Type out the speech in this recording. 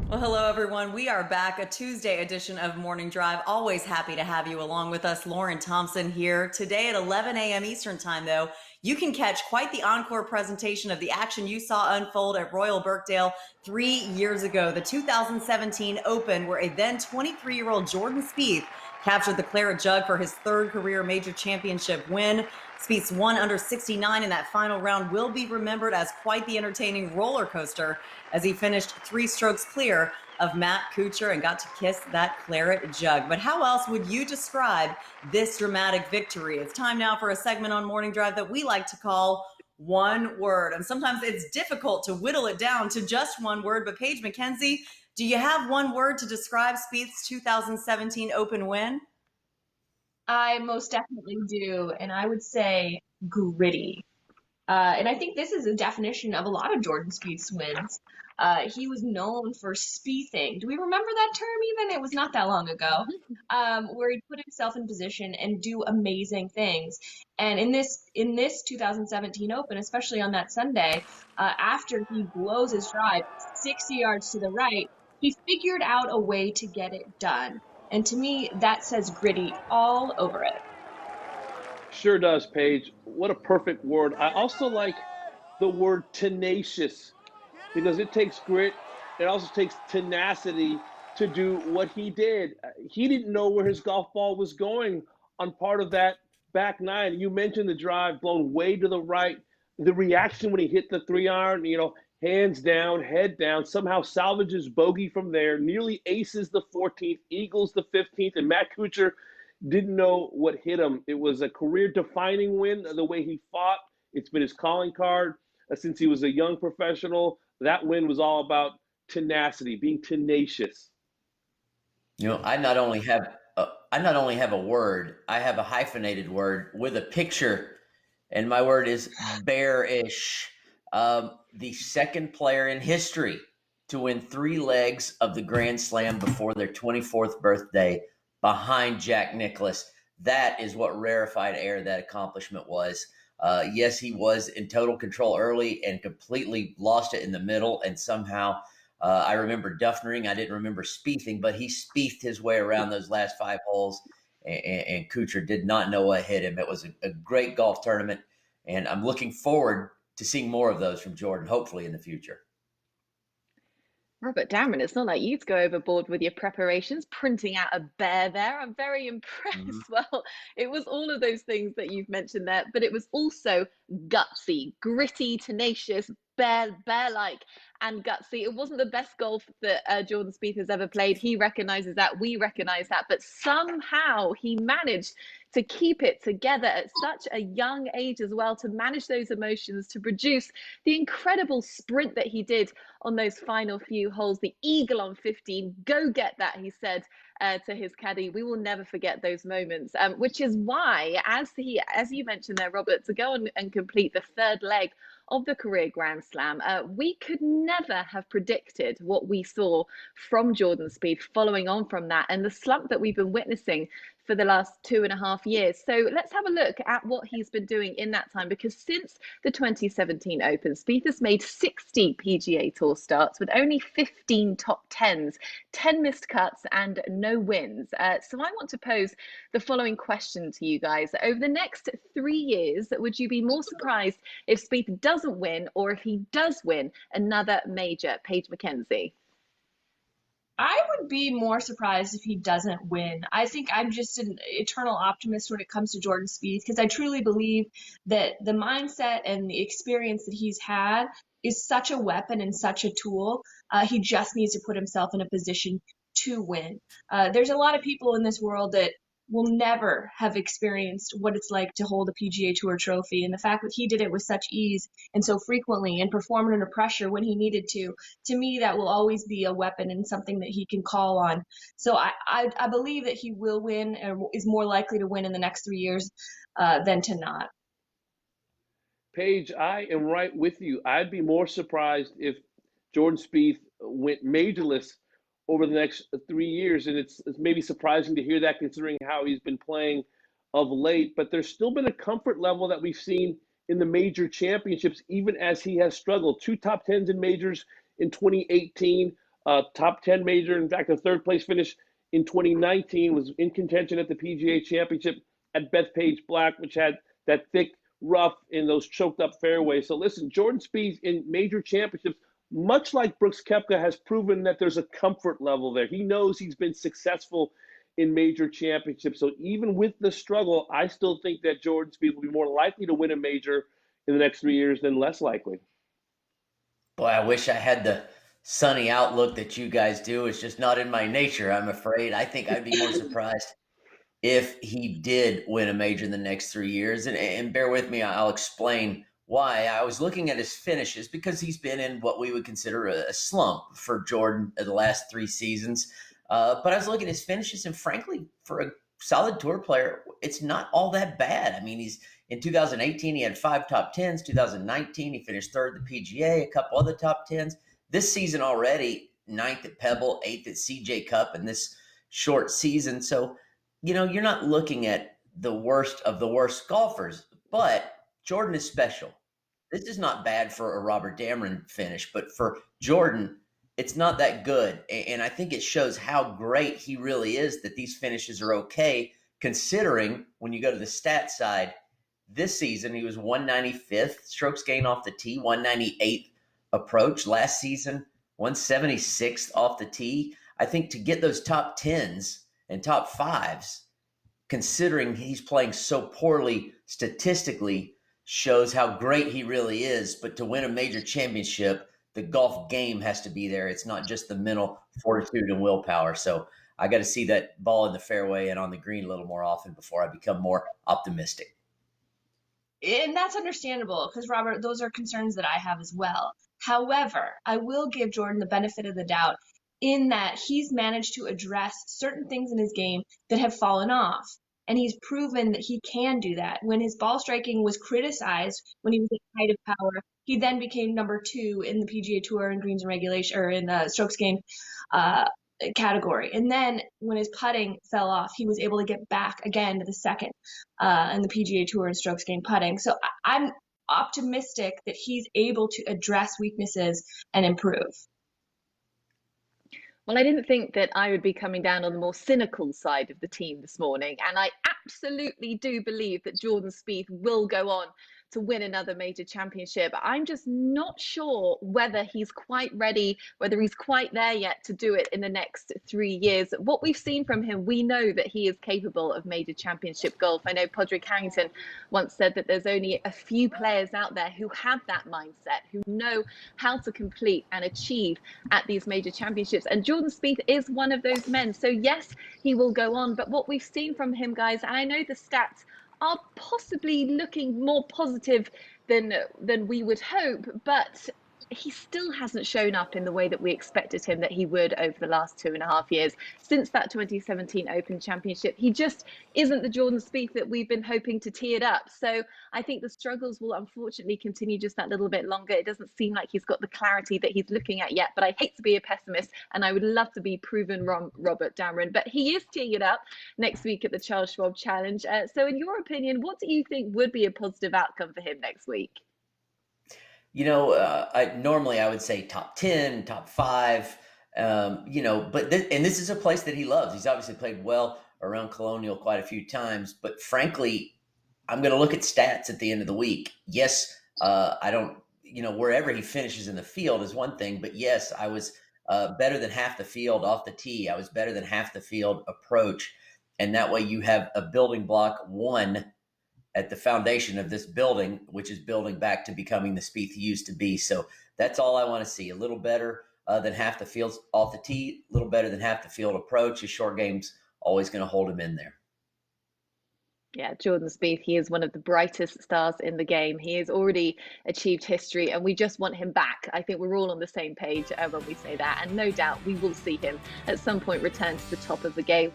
Well, hello, everyone. We are back, a Tuesday edition of Morning Drive. Always happy to have you along with us. Lauren Thompson here. Today at 11 a.m. Eastern Time, though, you can catch quite the encore presentation of the action you saw unfold at Royal Birkdale 3 years ago, the 2017 Open, where a then 23-year-old Jordan Spieth captured the claret jug for his third career major championship win. Spieth's 1 under 69 in that final round will be remembered as quite the entertaining roller coaster as he finished 3 strokes clear of Matt Kuchar and got to kiss that claret jug. But how else would you describe this dramatic victory? It's time now for a segment on Morning Drive that we like to call One Word. And sometimes it's difficult to whittle it down to just one word. But Paige Mackenzie, do you have one word to describe Spieth's 2017 Open win? I most definitely do, and I would say gritty. And I think this is a definition of a lot of Jordan Spieth's wins. He was known for Spiething. Do we remember that term even? It was not that long ago, where he'd put himself in position and do amazing things. And in this 2017 Open, especially on that Sunday, after he blows his drive 60 yards to the right, he figured out a way to get it done. And to me, that says gritty all over it. Sure does, Paige. What a perfect word. I also like the word tenacious because it takes grit. It also takes tenacity to do what he did. He didn't know where his golf ball was going on part of that back nine. You mentioned the drive blown way to the right. The reaction when he hit the 3 iron, hands down, head down, somehow salvages bogey from there, nearly aces the 14th, eagles the 15th, and Matt Kuchar didn't know what hit him. It was a career defining win, the way he fought. It's been his calling card since he was a young professional. That win was all about tenacity, being tenacious. I not only have a word, I have a hyphenated word with a picture, and my word is bearish. The second player in history to win 3 legs of the Grand Slam before their 24th birthday behind Jack Nicklaus. That is what rarefied air that accomplishment was. Yes, he was in total control early and completely lost it in the middle, and somehow I remember Duffnering. I didn't remember Spiething, but he Spiethed his way around those last 5 holes, and Kuchar did not know what hit him. It was a great golf tournament, and I'm looking forward to seeing more of those from Jordan, hopefully in the future. Robert Damron, it's not like you to go overboard with your preparations, printing out a bear there. I'm very Mhm. impressed. Well, it was all of those things that you've mentioned there, but it was also gutsy, gritty, tenacious, bear-like, and gutsy. It wasn't the best golf that Jordan Spieth has ever played. He recognizes that. We recognize that. But somehow he managed to keep it together at such a young age as well, to manage those emotions, to produce the incredible sprint that he did on those final few holes, the eagle on 15. Go get that, he said to his caddy. We will never forget those moments, which is why, as you mentioned there, Robert, to go on and complete the third leg of the career Grand Slam, we could never have predicted what we saw from Jordan Spieth following on from that and the slump that we've been witnessing for the last 2.5 years. So let's have a look at what he's been doing in that time, because since the 2017 Open, Spieth has made 60 PGA Tour starts with only 15 top tens, 10 missed cuts, and no wins. So I want to pose the following question to you guys. Over the next 3 years, would you be more surprised if Spieth doesn't win, or if he does win another major? Paige Mackenzie. I would be more surprised if he doesn't win. I think I'm just an eternal optimist when it comes to Jordan Spieth because I truly believe that the mindset and the experience that he's had is such a weapon and such a tool. He just needs to put himself in a position to win. There's a lot of people in this world that will never have experienced what it's like to hold a PGA Tour trophy. And the fact that he did it with such ease and so frequently and performed under pressure when he needed to me, that will always be a weapon and something that he can call on. So I believe that he will win or is more likely to win in the next 3 years than to not. Paige, I am right with you. I'd be more surprised if Jordan Spieth went majorless over the next 3 years, and it's maybe surprising to hear that considering how he's been playing of late. But there's still been a comfort level that we've seen in the major championships, even as he has struggled. 2 top tens in majors in 2018, top 10 major. In fact, a third place finish in 2019, was in contention at the PGA Championship at Bethpage Black, which had that thick rough in those choked up fairways. So listen, Jordan Spieth in major championships, much like Brooks Koepka, has proven that there's a comfort level there. He knows he's been successful in major championships. So even with the struggle, I still think that Jordan Spieth will be more likely to win a major in the next 3 years than less likely. Boy, I wish I had the sunny outlook that you guys do. It's just not in my nature, I'm afraid. I think I'd be more surprised if he did win a major in the next 3 years. And bear with me, I'll explain why. I was looking at his finishes because he's been in what we would consider a slump for Jordan in the last 3 seasons. But I was looking at his finishes, and frankly, for a solid tour player, it's not all that bad. I mean, in 2018, he had 5 top 10s. 2019, he finished third at the PGA, a couple other top 10s. This season already, 9th at Pebble, 8th at CJ Cup in this short season. So, you're not looking at the worst of the worst golfers, but Jordan is special. This is not bad for a Robert Damron finish, but for Jordan, it's not that good. And I think it shows how great he really is that these finishes are okay, considering when you go to the stat side, this season he was 195th strokes gained off the tee, 198th approach. Last season, 176th off the tee. I think to get those top 10s and top 5s, considering he's playing so poorly statistically, shows how great he really is. But to win a major championship, the golf game has to be there. It's not just the mental fortitude and willpower. So I got to see that ball in the fairway and on the green a little more often before I become more optimistic. And that's understandable because, Robert, those are concerns that I have as well. However, I will give Jordan the benefit of the doubt in that he's managed to address certain things in his game that have fallen off. And he's proven that he can do that. When his ball striking was criticized when he was at height of power, he then became number 2 in the PGA Tour in greens and regulation, or in the strokes gained category. And then when his putting fell off, he was able to get back again to the second in the PGA Tour in strokes gained putting. So I'm optimistic that he's able to address weaknesses and improve. Well, I didn't think that I would be coming down on the more cynical side of the team this morning, and I absolutely do believe that Jordan Spieth will go on to win another major championship. I'm just not sure whether he's quite ready, whether he's quite there yet to do it in the next 3 years. What we've seen from him, we know that he is capable of major championship golf. I know Padraig Harrington once said that there's only a few players out there who have that mindset, who know how to complete and achieve at these major championships. And Jordan Spieth is one of those men. So yes, he will go on. But what we've seen from him, guys, and I know the stats are possibly looking more positive than we would hope, but he still hasn't shown up in the way that we expected him that he would over the last 2.5 years. Since that 2017 Open Championship, he just isn't the Jordan Spieth that we've been hoping to tee it up. So I think the struggles will unfortunately continue just that little bit longer. It doesn't seem like he's got the clarity that he's looking at yet, but I hate to be a pessimist and I would love to be proven wrong, Robert Damron, but he is teeing it up next week at the Charles Schwab Challenge. So in your opinion, what do you think would be a positive outcome for him next week? Normally I would say top 10, top 5, but this is a place that he loves. He's obviously played well around Colonial quite a few times, but frankly, I'm going to look at stats at the end of the week. Yes, I don't, wherever he finishes in the field is one thing, but yes, I was better than half the field off the tee. I was better than half the field approach. And that way you have a building block 1 at the foundation of this building, which is building back to becoming the Spieth he used to be. So that's all I want to see. A little better than half the field off the tee, a little better than half the field approach. His short game's always going to hold him in there. Yeah, Jordan Spieth, he is one of the brightest stars in the game. He has already achieved history and we just want him back. I think we're all on the same page when we say that. And no doubt we will see him at some point return to the top of the game.